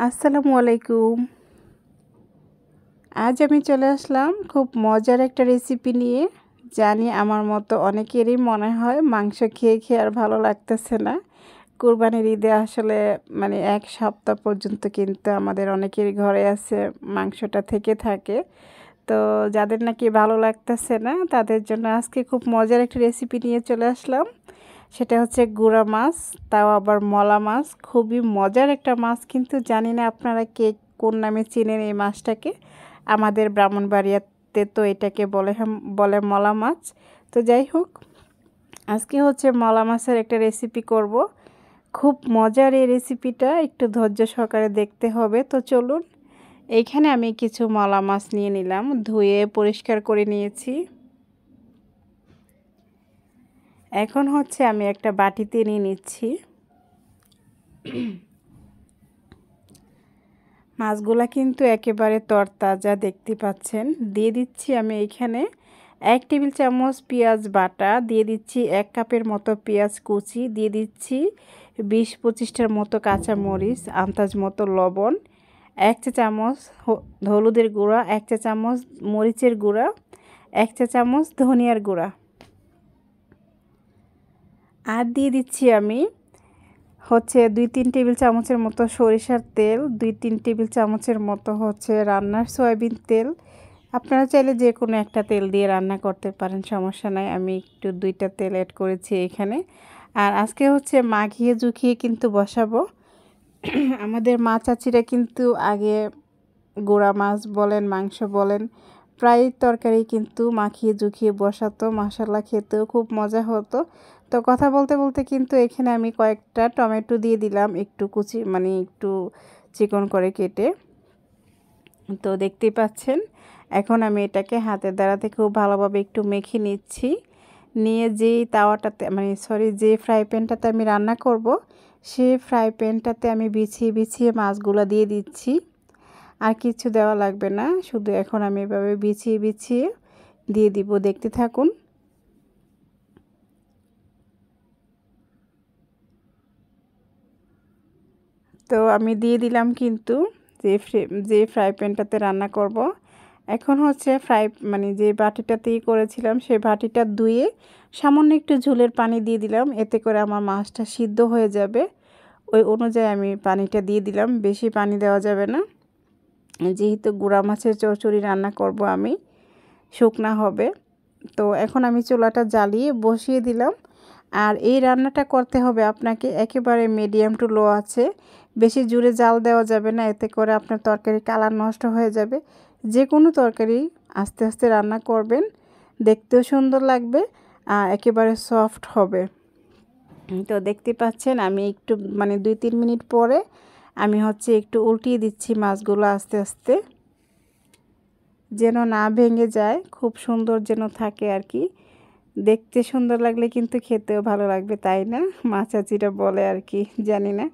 আসসালামু আলাইকুম। আজ আমি চলে আসলাম খুব মজার একটা রেসিপি নিয়ে। জানি আমার মতো অনেকেরই মনে হয় মাংস খেয়ে খেয়ে আর ভালো লাগতেছে না। কুরবানির ঈদে আসলে এক সপ্তাহ পর্যন্ত কিন্তু আমাদের অনেকেরই ঘরে আছে মাংসটা থেকে থাকে। তো যাদের নাকি ভালো লাগতেছে না তাদের জন্য আজকে খুব মজার একটা রেসিপি নিয়ে চলে আসলাম। সেটা হচ্ছে গুঁড়া মাছ, তাও আবার মলা মাছ। খুবই মজার একটা মাছ, কিন্তু জানি না আপনারা কে কোন নামে চেনেন এই মাছটাকে। আমাদের ব্রাহ্মণবাড়িয়াতে তো এটাকে বলে মলা মাছ। তো যাই হোক, আজকে হচ্ছে মলা মাছের একটা রেসিপি করব। খুব মজার এই রেসিপিটা, একটু ধৈর্য সহকারে দেখতে হবে। তো চলুন, এইখানে আমি কিছু মলা মাছ নিয়ে নিলাম, ধুয়ে পরিষ্কার করে নিয়েছি। এখন হচ্ছে আমি একটা বাটিতে নিয়ে নিচ্ছি। মাছগুলা কিন্তু একেবারে তরতাজা, দেখতে পাচ্ছেন। দিয়ে দিচ্ছি আমি এইখানে 1 টেবিল চামচ পেঁয়াজ বাটা, দিয়ে দিচ্ছি 1 কাপের মতো পেঁয়াজ কুচি, দিয়ে দিচ্ছি 20-25টার মতো কাঁচা মরিচ, আন্দাজ মতো লবণ, 1 চা চামচ হলুদের গুঁড়া, 1 চা চামচ মরিচের গুঁড়া, 1 চা চামচ ধনিয়ার গুঁড়া। আর দিয়ে দিচ্ছি আমি হচ্ছে 2-3 টেবিল চামচের মতো সরিষার তেল, 2-3 টেবিল চামচের মতো হচ্ছে রান্নার সয়াবিন তেল। আপনারা চাইলে যে কোনো একটা তেল দিয়ে রান্না করতে পারেন, সমস্যা নাই। আমি একটু 2টা তেল অ্যাড করেছি এখানে। আর আজকে হচ্ছে মাখিয়ে জুখিয়ে কিন্তু বসাবো। আমাদের মা চাচিরা কিন্তু আগে গুঁড়া মাছ বলেন, মাংস বলেন, প্রায় তরকারি কিন্তু মাখিয়ে জুখিয়ে বসাতো। মাশাআল্লাহ, খেতেও খুব মজা হতো। তো কথা বলতে বলতে কিন্তু এখানে আমি কয়েকটা টমেটো দিয়ে দিলাম, একটু কুচি একটু চিকন করে কেটে। তো দেখতেই পাচ্ছেন, এখন আমি এটাকে হাতের দ্বারাতে খুব ভালোভাবে একটু মেখে নিচ্ছি। নিয়ে যেই তাওয়াটাতে যে ফ্রাই প্যানটাতে আমি রান্না করব, সেই ফ্রাই প্যানটাতে আমি বিছিয়ে বিছিয়ে মাছগুলো দিয়ে দিচ্ছি। আর কিছু দেওয়া লাগবে না, শুধু এখন আমি এভাবে বিছিয়ে বিছিয়ে দিয়ে দিব। দেখতে থাকুন। তো আমি দিয়ে দিলাম কিন্তু যে ফ্রাই প্যানটাতে রান্না করব। এখন হচ্ছে যে বাটিটাতেই করেছিলাম সেই বাটিটা ধুয়ে সামান্য একটু ঝোলের পানি দিয়ে দিলাম, এতে করে আমার মাছটা সিদ্ধ হয়ে যাবে। ওই অনুযায়ী আমি পানিটা দিয়ে দিলাম, বেশি পানি দেওয়া যাবে না, যেহেতু গুঁড়া মাছের চচ্চড়ি রান্না করব আমি, শুকনা হবে। তো এখন আমি চুলাটা জ্বালিয়ে বসিয়ে দিলাম। আর এই রান্নাটা করতে হবে আপনাকে একেবারে মিডিয়াম টু লো আছে, বেশি জোরে জাল দেওয়া যাবে না, এতে করে আপনার তরকারি কালার নষ্ট হয়ে যাবে। যে কোনো তরকারি আস্তে আস্তে রান্না করবেন, দেখতেও সুন্দর লাগবে আর একেবারে সফট হবে। তো দেখতে পাচ্ছেন, আমি একটু 2-3 মিনিট পরে আমি হচ্ছে একটু উল্টিয়ে দিচ্ছি মাছগুলো আস্তে আস্তে, যেন না ভেঙে যায়, খুব সুন্দর যেন থাকে আর কি। দেখতে সুন্দর লাগলে কিন্তু খেতেও ভালো লাগবে, তাই না? মা চাচিরা বলে আর কি, জানি না,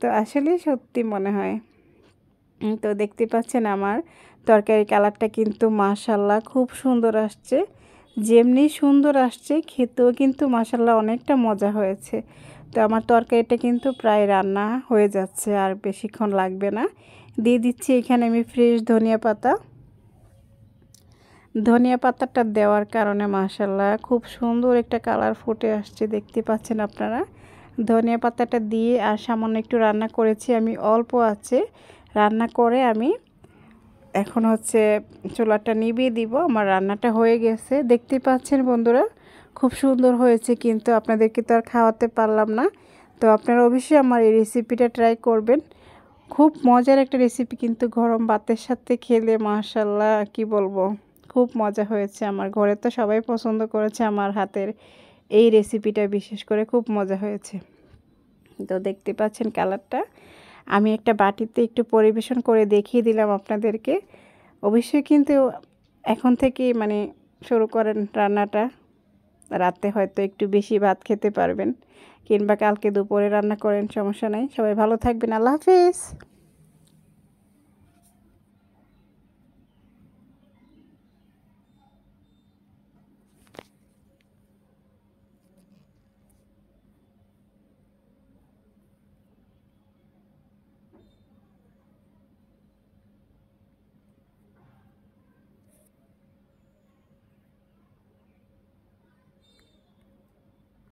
তো আসলে সত্যি মনে হয়। তো দেখতে পাচ্ছেন আমার তরকারি কালারটা কিন্তু মাশাআল্লাহ খুব সুন্দর আসছে। যেমনি সুন্দর আসছে, খেতেও কিন্তু মাশাআল্লাহ অনেকটা মজা হয়েছে। তো আমার তরকারিটা কিন্তু প্রায় রান্না হয়ে যাচ্ছে, আর বেশিক্ষণ লাগবে না। দিয়ে দিচ্ছি এখানে আমি ফ্রেশ ধনিয়া পাতা। ধনিয়া পাতাটা দেওয়ার কারণে মাশাআল্লাহ খুব সুন্দর একটা কালার ফুটে আসছে, দেখতে পাচ্ছেন আপনারা। ধনিয়া পাতাটা দিয়ে আর সামান্য একটু রান্না করেছি আমি, অল্প আছে রান্না করে আমি এখন হচ্ছে চুলাটা নিভিয়ে দিব। আমার রান্নাটা হয়ে গেছে, দেখতে পাচ্ছেন বন্ধুরা, খুব সুন্দর হয়েছে, কিন্তু আপনাদেরকে তো আর খাওয়াতে পারলাম না। তো আপনারা অবশ্যই আমার এই রেসিপিটা ট্রাই করবেন। খুব মজার একটা রেসিপি, কিন্তু গরম ভাতের সাথে খেলে মাশাআল্লাহ কি বলবো, খুব মজা হয়েছে। আমার ঘরে তো সবাই পছন্দ করেছে আমার হাতের এই রেসিপিটা, বিশেষ করে খুব মজা হয়েছে। তো দেখতে পাচ্ছেন কালারটা, আমি একটা বাটিতে একটু পরিবেশন করে দেখিয়ে দিলাম আপনাদেরকে। অবশ্যই কিন্তু এখন থেকেই শুরু করেন রান্নাটা, রাতে হয়তো একটু বেশি ভাত খেতে পারবেন, কিংবা কালকে দুপুরে রান্না করেন, সমস্যা নাই। সবাই ভালো থাকবেন, আল্লাহ হাফেজ।